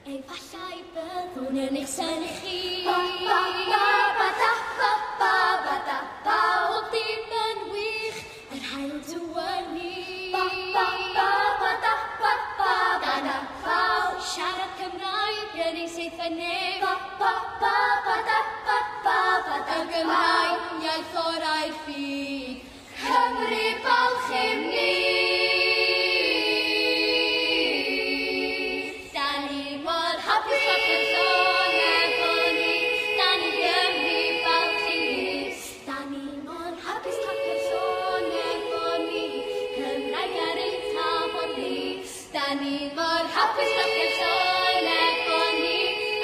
Efallai byddwn yn eich sychu. Bob dim yn wych, yr hael tywynnu. Siarad Cymraeg yn ei seithfennydd. Y Gymraeg, iaith orau'r ffydd. Cymru balchym ni. Da ni mor hapus ac yn sôn efo ni. Da ni Gymru balchym ni. Da ni mor hapus ac yn sôn efo ni. Cymraeg ar ein tafod ni. Da ni mor hapus ac yn sôn efo ni.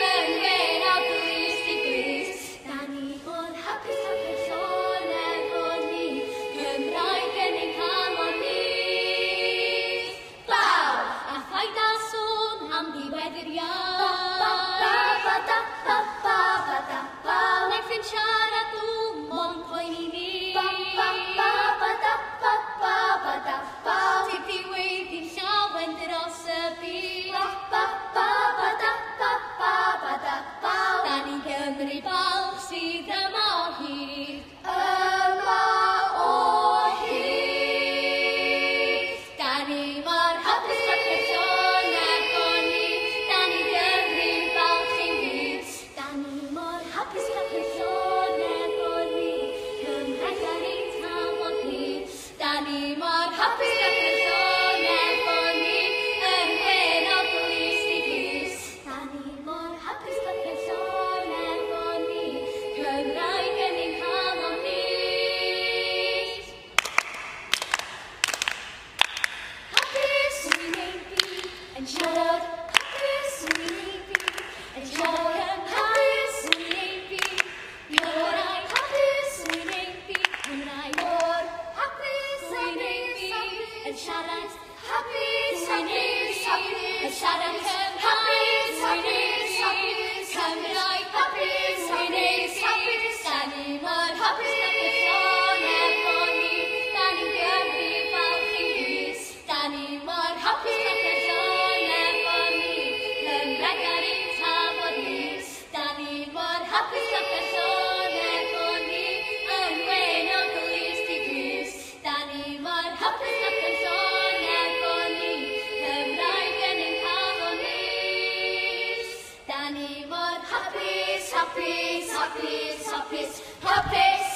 Yn wen o glwys i glwys. Da ni mor hapus ac yn sôn efo ni. Cymraeg yn ein canol ni. Baw! A ffaid a sôn am ddiwedduriad. Naiff yn siarad mond poeni ni. Dydd ddiwedd i'n llawen dros y byd. Da ni'n Gymru bal sydd yma o hyd. Da ni mor hapus ac yn sôn efo ni. Da ni Gymru balchyn gyd. Da ni mor hapus ac yn sôn efo ni. Cymraeg ar ein tafod ni. Da ni mor hapus ac yn sôn efo ni. Yn wen o glwys i glwys. Da ni mor hapus ac yn sôn efo ni. Cymraeg yn ein canol ni. Hapus wynebu yn siarad. Hapus wynebu yn siarad. Hapus wynebu i orau. Hapus wynebu Cymraeg. Mor hapus wynebu yn siarad. Hapus wynebu yn siarad. Hapus wynebu Cymraeg. Hapus wynebu. Da ni mor hapus ac yn sôn efo ni. Da ni'n Gymru balchyn gyd. Da ni mor hapus ac yn sôn efo ni. Cymraeg ar ein tafod ni. Da ni mor hapus ac yn sôn efo ni. Yn wen o glwys i glwys. Da ni mor hapus ac yn sôn efo ni. Cymraeg yn ein canol ni. Da ni mor hapus, hapus, hapus, hapus, hapus.